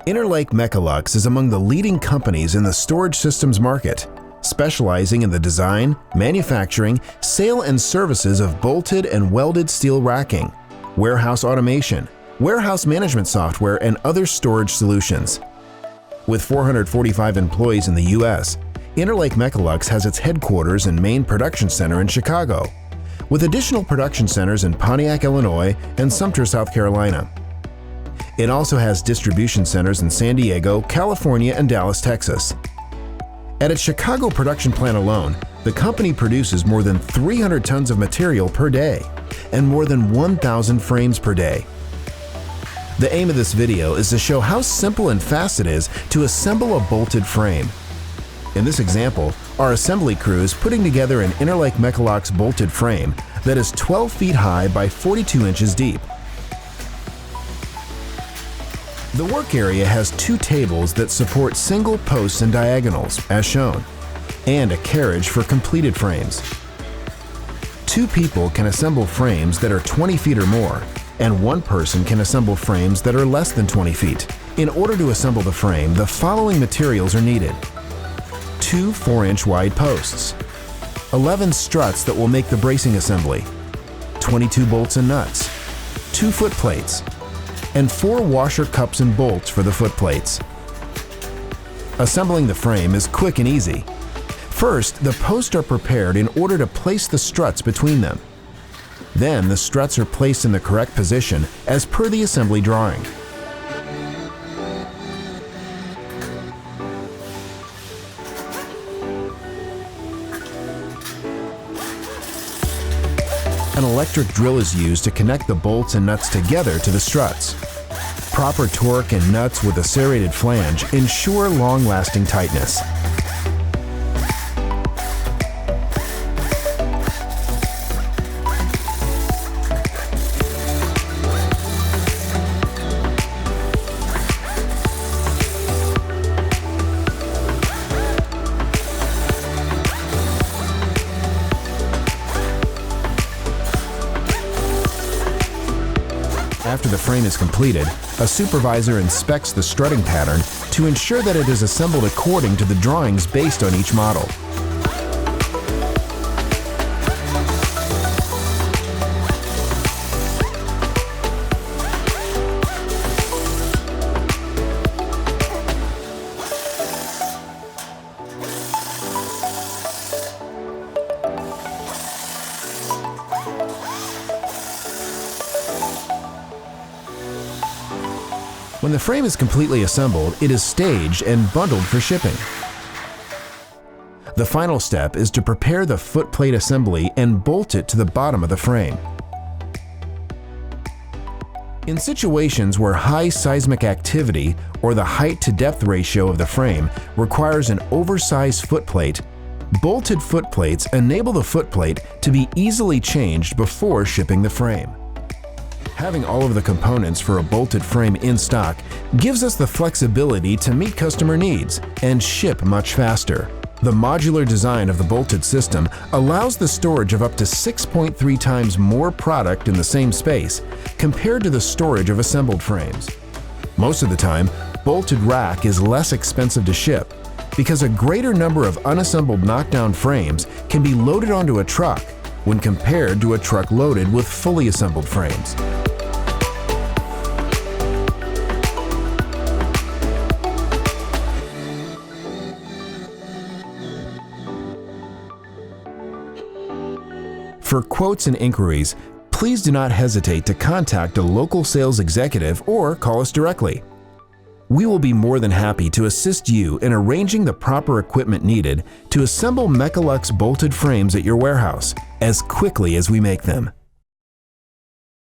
Interlake Mecalux is among the leading companies in the storage systems market, specializing in the design, manufacturing, sale and services of bolted and welded steel racking, warehouse automation, warehouse management software, and other storage solutions. With 445 employees in the U.S., Interlake Mecalux has its headquarters and main production center in Chicago, with additional production centers in Pontiac, Illinois, and Sumter, South Carolina. It also has distribution centers in San Diego, California, and Dallas, Texas. At its Chicago production plant alone, the company produces more than 300 tons of material per day and more than 1,000 frames per day. The aim of this video is to show how simple and fast it is to assemble a bolted frame. In this example, our assembly crew is putting together an Interlake Mecalux bolted frame that is 12 feet high by 42 inches deep. The work area has two tables that support single posts and diagonals, as shown, and a carriage for completed frames. Two people can assemble frames that are 20 feet or more, and one person can assemble frames that are less than 20 feet. In order to assemble the frame, the following materials are needed: 2 4-inch wide posts, 11 struts that will make the bracing assembly, 22 bolts and nuts, 2 foot plates, and 4 washer cups and bolts for the foot plates. Assembling the frame is quick and easy. First, the posts are prepared in order to place the struts between them. Then the struts are placed in the correct position as per the assembly drawing. An electric drill is used to connect the bolts and nuts together to the struts. Proper torque and nuts with a serrated flange ensure long-lasting tightness. After the frame is completed, a supervisor inspects the strutting pattern to ensure that it is assembled according to the drawings based on each model. When the frame is completely assembled, it is staged and bundled for shipping. The final step is to prepare the foot plate assembly and bolt it to the bottom of the frame. In situations where high seismic activity or the height to depth ratio of the frame requires an oversized foot plate, bolted foot plates enable the foot plate to be easily changed before shipping the frame. Having all of the components for a bolted frame in stock gives us the flexibility to meet customer needs and ship much faster. The modular design of the bolted system allows the storage of up to 6.3 times more product in the same space compared to the storage of assembled frames. Most of the time, bolted rack is less expensive to ship because a greater number of unassembled knockdown frames can be loaded onto a truck when compared to a truck loaded with fully assembled frames. For quotes and inquiries, please do not hesitate to contact a local sales executive or call us directly. We will be more than happy to assist you in arranging the proper equipment needed to assemble Mecalux bolted frames at your warehouse as quickly as we make them.